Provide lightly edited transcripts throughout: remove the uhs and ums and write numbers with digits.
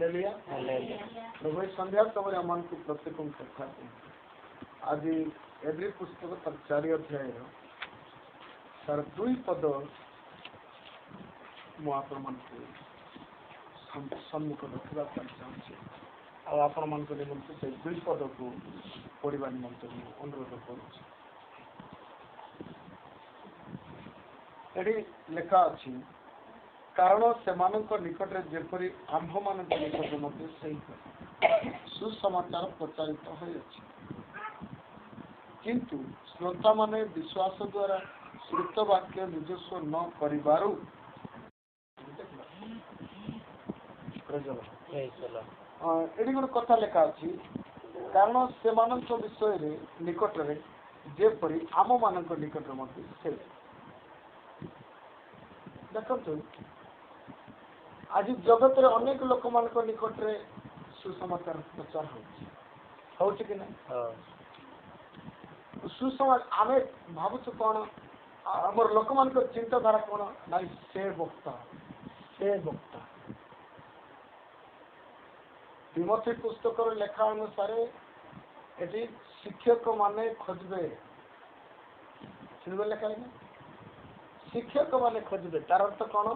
Hallelujah प्रभु संध्या समय मन को प्रत्येक कथा आज एवरी पुस्तक तर 4 अध्याय तार 2 पद मुझे सम्मुख रखा चाहूँगी आपण मान निमंत्रण से 2 पद को पढ़ा निमंत्र अनुरोध करुँच लेखा अच्छी कारण से निकट में जेपरी आम्भ मान निकट में सुसमाचार प्रचारित होइछि किंतु श्रोता माने विश्वास द्वारा श्रुत वाक्य निजस्व न करिबारु एडी गोटे कथा लेखा अच्छी कारण से विषय निकट में जेपरी आम मान निकट में देखो आज जगत रे अनेक लोक मान निकट रे सुसमाचार प्रचार हो कि ना सुसमाचार आम भावुँ कौन आम लोक मान चिंताधारा कौन ना से वक्ता तिमोथी पुस्तक लेखा अनुसार ये शिक्षक माने खोजबे लेखा है शिक्षक माने खोजबे तार अर्थ कौन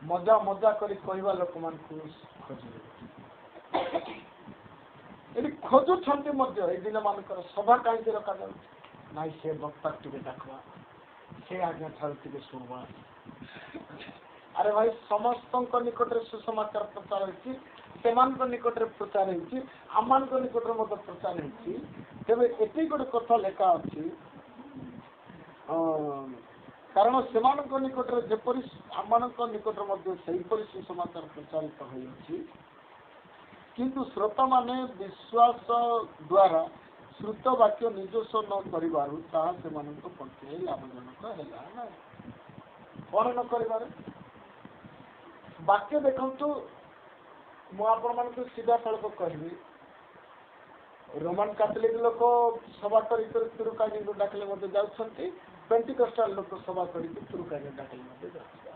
मजा मजा करी कहवा लोक मान खोजबे ये खोजुंट दिन मानकर सभा कहीं रखा ना से वक्ता टे देखा से आज्ञा टे शुणवा अरे भाई समस्त निकट में सुसमाचार प्रचार होती निकट में प्रचार होती आम निकट में प्रचार होती तेरे ये गोटे कथा लेखा अच्छी कारण से निकट में जेपरी आम निकट में सुसमाचार प्रचारित होइछि किंतु श्रोता माने विश्वास द्वारा श्रुत वाक्य निजस्व न करिबारु ताहा सेमानक पक्षे लाभजनक हैला ना कौन न करिबार वाक्य देखंतु मु आपण मानक सीधा सड़क कहबी रोमन कैथोलिक लोक सभा करी तुरुकानी डाकले मते जाउछंती पेंटिकस्टाल लोक सभा करी तुरुकानी डाकले मते जाउछंती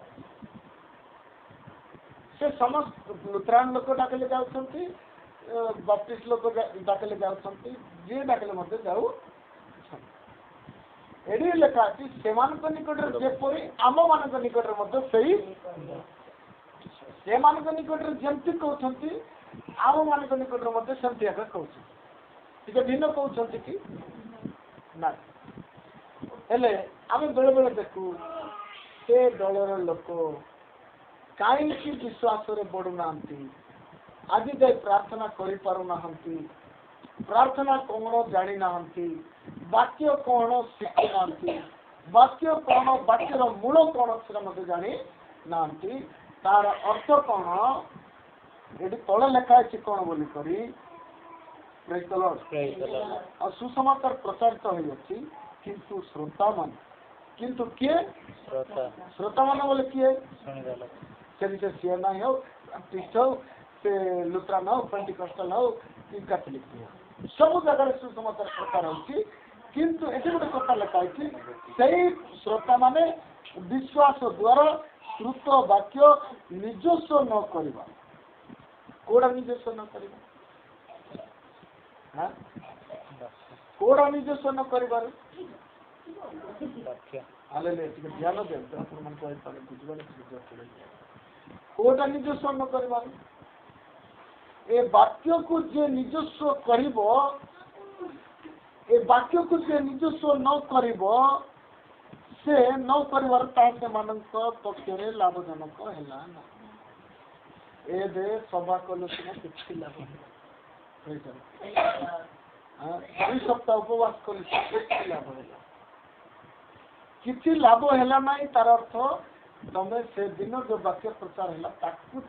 से समस्त लुथरान लोक डाकले जाउछंती बाप्टिस्ट लोक डाकले जाउछंती जे डाकले मते जाउ एडी लेखा अछि सेमानक निकट रे जेपरि आम मानक निकट रे मते सही सेमानक निकट रे जेंति कहउछंती आम मानक निकट रे मते सेंति आका कहउछंती ठीक भिन्न कहउछंती कि ना हेले आम बेले बेले देखू से दलर लोक कहीं विश्वास बढ़ू ना आज जाए प्रार्थना कर प्रार्थना कौन जानी ना वाक्य कौन शिखी ना वाक्य कौन वाक्यर मूल कौन से मत जानी ना तार अर्थ कौन ये तले लेखा कौन बोली करी सुसमाचार प्रचारित होती किंतु श्रोता मान किंतु किए श्रोता मान बोले किए से सीएनआई हो बाप्टिस्ट हो से लुथरान हो पेंटिकस्टल हो कि कैथोलिक हो सब जगह सुसमाचार प्रचार होती किंतु ये गोटे कथा लेखा से श्रोता माने विश्वास द्वारा श्रुत वाक्य निजस्व न करवा कोड़ा निजस्व न करवा कोड़ा निजस्व न कर ध्यान दिखाते कोटा निजस्व न कर वाक्य को जे निजस्व कर वाक्य को जे निजस्व न कर से न कर पक्ष लाभजनक है ए सभा कल कि लाभ 2 सप्ताह उपवास कर लाभ है किसी लाभ है ना तार अर्थ तमें से दिन जो वाक्य प्रचार है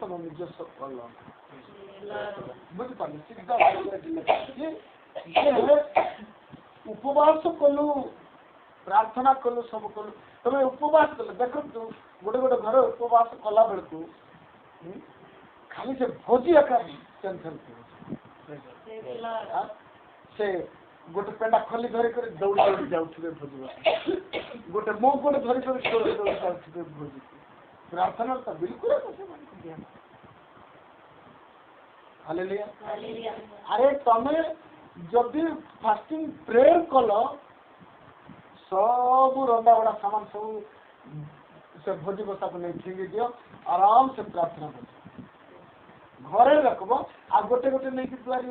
तुम निजस्व कल बुझिपार सीधा उपवास कलु प्रार्थना कलु सब कलु तुम उपवास कल देखो गोटे गोटे घर उपवास कला बेलू खाली से भोजी आकार टेंशन से गोटे पेंडा खली धरिक दौड़ी दौड़ी जाऊे भोज गोटे मो गोटे धरिक दौड़ी दौड़ी जाऊे भोज प्रार्थना तो बिल्कुल हालेलुया अरे तमे जदि फास्टिंग प्रेयर कल सब रंधा बड़ा सामान सब से भोजी बसा को नहीं फिंगी दियो आराम से प्रार्थना कर घरे रखब आ गोटे गोटे नहीं दुआरी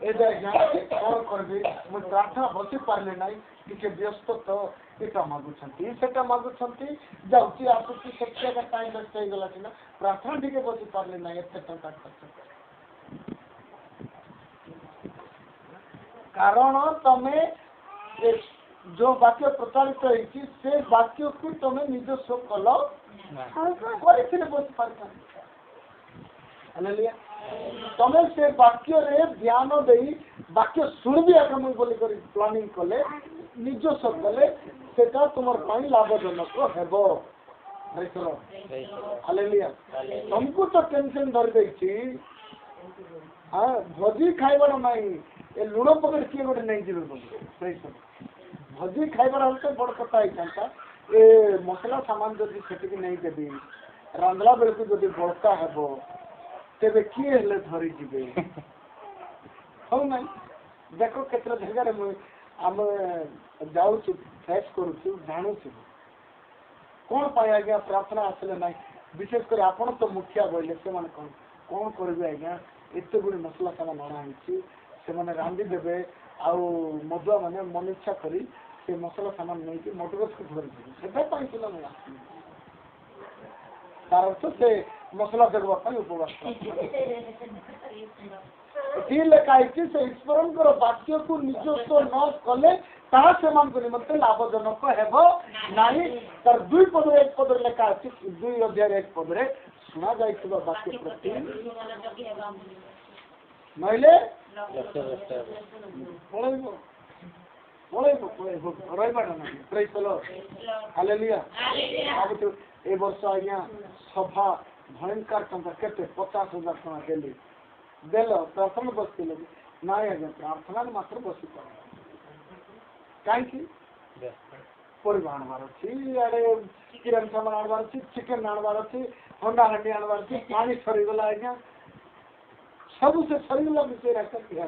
कौन करबी मुझे प्रार्थना बसी पारे ना टे व्यस्त तो यहाँ मागुंट से मागुंट जाऊँगी आसूसी से टाइम वेस्ट हो गला सीना प्रार्थना टे बसी पारे ना एत टका खर्च कारण तमे जो वाक्य प्रचारित होती से वाक्य को तुम निजस्व कल बसी पार तमें से वाक्य रे ध्यान दे वाक्य शुणबी आगे बोली प्लानिंग कले निजस्व कले सेटा तुम लाभजनक हेबो हालेलुया तुमको तो टेंशन धर देछि हाँ भोजी खाइबार नहीं ए लुण पकड़ किए गोटे नहीं जीवे भोजी खाइबार होते बड़ कथा होता ए मसला सामान जदि सेटिक नहीं देवी रांधला बेलू जदि बड़का हेब तेरे किए हेले धरी जीवे हो ना देख केतरा जगार आम जाऊँ फेस करुचु जानू कौन पाए आज्ञा प्रार्थना आसले ना विशेषकर आपण तो मुखिया बोले से कौन करेंगे आज्ञा एत गुड़ी मसला सामान अणाई से रांधि देवे आउ मधुआ मैंने मन इच्छा करी से मसला सामान नहीं मोटरस को धरी से तार अर्थ से मसला देखा उपवास लिखाई से ईश्वर वाक्य को निजस्व न कले निमंते लाभजनक हेब नहीं तार दुई पद एक पद लिखा अच्छी दुई अध्याय एक पद शुणा जा वाक्य प्रति नईले ए वर्ष आज्ञा सभा भयंकर टंका केते 50,000 टका देली देल प्रार्थना बसते ना आज्ञा प्रार्थना मात्र बसी कहीं परिवा आनबार अच्छी आड़े किरान सामान आनबार अच्छी चिकेन आनबार अच्छी हंडा हांडी आनबार अच्छी पानी सरीगला आज्ञा सब से सरीगला विषय रखा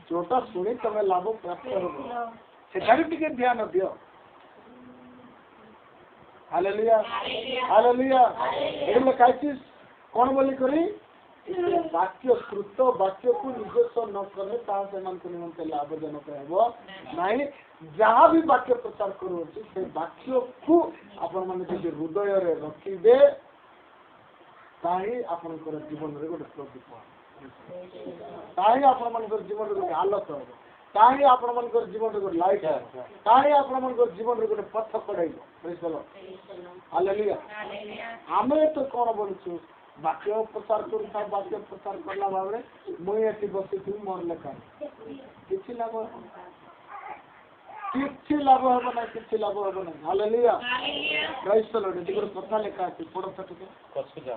जोटा शुणी तुम लाभ प्राप्त कर ध्यान दियो हालेलुया हालेलुया ये कौन बोली करी वाक्य श्रुत वाक्य को निजस्व न कले निमंते लाभजनक हेबो नहीं जहाँ भी वाक्य प्रचार करुच्छी से वाक्य को आपण मैंने हृदय रे रखिबे ताही आपनकर जीवन रे गोटे प्रतिफल ताही आपण मानकर जीवन रे गोटे आलोक हो ताही आपण मानकर जीवन रे गोटे लाइट हो ताही आपण मानकर जीवन रे गोटे पथ पड़ाइबो प्रेज द लॉर्ड हालेलुया आमे तो कोन बोलछु वाक्य प्रचार करूँ वाक्य प्रचार करला भाव मुई एटी बसी मोर लेखा किसी लाभ ना किसी लाभ हम ना hallelujah praise the Lord eighty कथा लेखा अछि पढ़ो टिके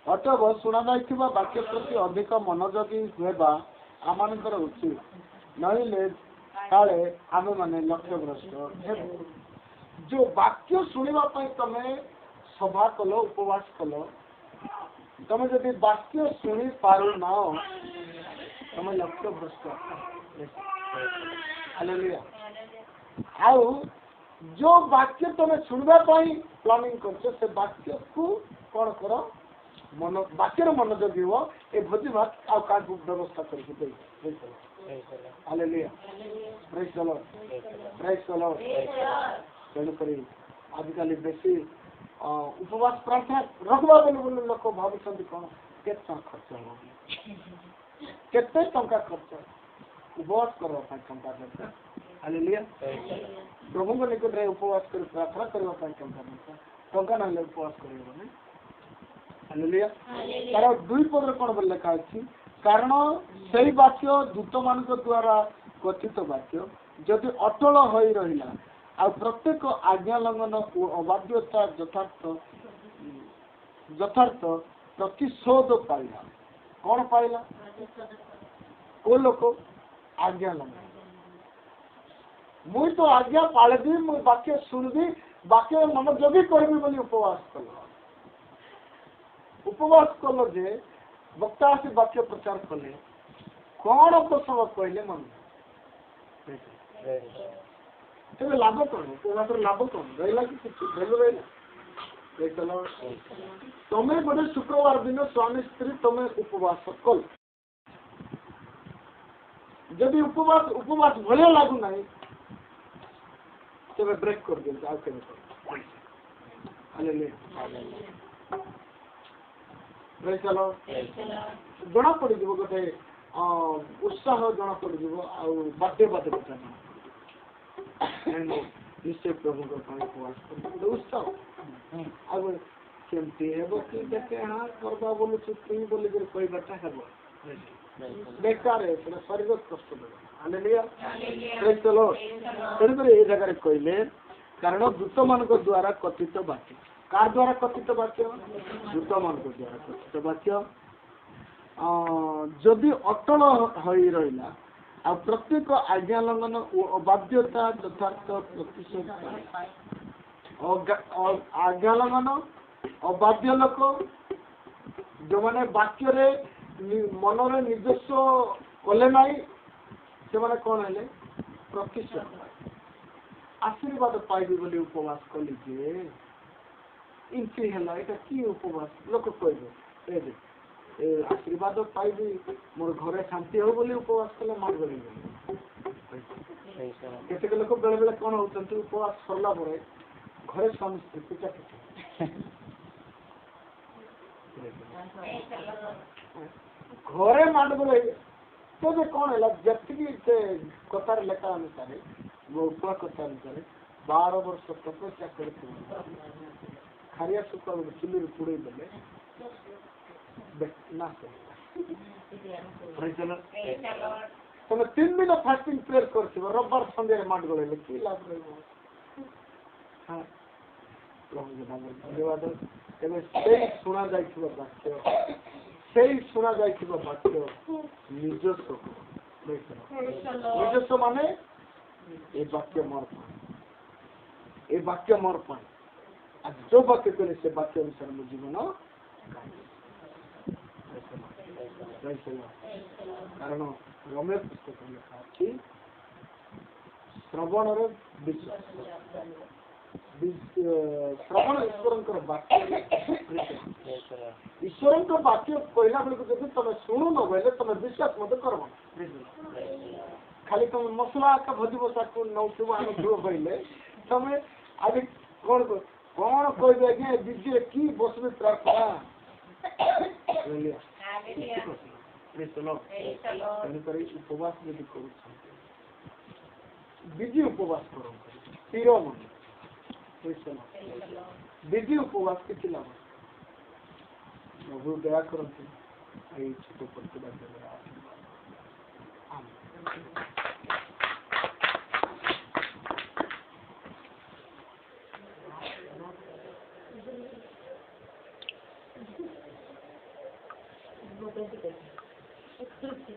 अतएव शुणा जाइथिबा वाक्य प्रति अधिक मनोयोगी हेबा आमानकर उचित नहिले काले आमे माने लक्ष्यग्रस्त हेबो जो वाक्य सुनिबा पई तमे सभा कल उपवास कल तुम जब वाक्य शुणी पार ना तुम लक्ष्य भ्रष्ट हालेलुया आउ जो वाक्य तुम शुणवा प्लानिंग कर वाक्य को कौन कर मन वाक्य मनोयोगी हो ए भोजी भात आ व्यवस्था कर hallelujah praise the lord praise the lord तेणुक आजिकल बेसी उपवास प्रार्थना रखवा बोले लोक भावुं कौन के खर्च हो केते टंका खर्च उपवास करवा टंका हालेलुया प्रभु को निकट रे उपवास कर प्रार्थना करवा टंका ना उपवास कर हालेलुया तार दुई पद कौन बोले लिखा अच्छी कारण से वाक्य दूत मान द्वारा कथित वाक्य जदि अटल हो रहा आ प्रत्येक आज्ञा लंघन और अबाध्यता यथार्थ प्रतिशोध पाइला कौन पाइला को लोक आज्ञा लंघन मुई तो आज्ञा पालबी मुई वाक्य शुणबी वाक्य मनोयोगी करबी बोली उपवास कल उपवास कल जे वक्ता आसी वाक्य प्रचार कले कौन प्रसंग कहले मन तेरे लाभ कौन उपवास लाभ कौन रहा कि भैलू रहा तुम्हें गोटे शुक्रवार दिन स्वामी स्त्री तुम्हें उपवास कल जदि उपवास भाया लगुना तेरे ब्रेक कर दिखाँ आउ के चलो जना पड़ गोटे उत्साह जना पड़ बाटे बाटे कथा निश्चय प्रभु उपवास गोटे उत्साह आमती हे कि देखे हाँ करवा बोलु तुम बोल कहबाटा हे बेकार शरीर कष्ट चलो तेणुक ये जगह कहले कारण दूत मान द्वारा कथित वाक्य कार द्वारा कथित वाक्य दूत मान द्वारा कथित वाक्य जदि अटल हो रहा आ प्रत्येक आज्ञा लंघन अबाध्यता यथार्थ प्रतिशोध आज्ञा लंघन अबाध्य लोक जो मैंने वाक्य मनरे निजस्व कले ना से मैंने कौन है प्रतिशोध आशीर्वाद पाइबी बोली उपवास कली जे इनकी है कि उपवास लोक कहे आशीर्वाद पाइबी मोर घरे शांति हो बोली उपवास कले मार गली केतेक लोक बेले बेले कौन होती उपवास सरला घरे स्वामी स्त्री पिटा घरे मार गले तो कौन है जी कथार लेखा अनुसार उपवा कथा अनुसार 12 वर्ष तपस्या कर खारिया सुखा चुली पुड़े देले तुम 3 दिन फास्टिंग प्रेयर कर रविवार संध्या माट गले कि लाभ धन्यवाद शुणा वाक्य से शुणा वाक्य निजस्व निजस्व माने ये वाक्य मोर पाए जो वाक्य कले से वाक्य अनुसार मो जीवन कारण रमेश पुस्तक लिखा अच्छी श्रवण विश्वास श्रवण ईश्वर वाक्य ईश्वर वाक्य कहला बेलू जब तुम शुणु न बोले तुम विश्वास मत कर खाली तुम मसला का भजी बसा को नौथुब आनुथुब बोले तुम आज कौन कौन कह आज्ञा विजय कि बसबे प्रार्थना उपवास यदि कर विजय उपवास कर तीर मन विधि उपवास किसी लाभ प्रभु दया करते छोट प्रतिभा Thank you.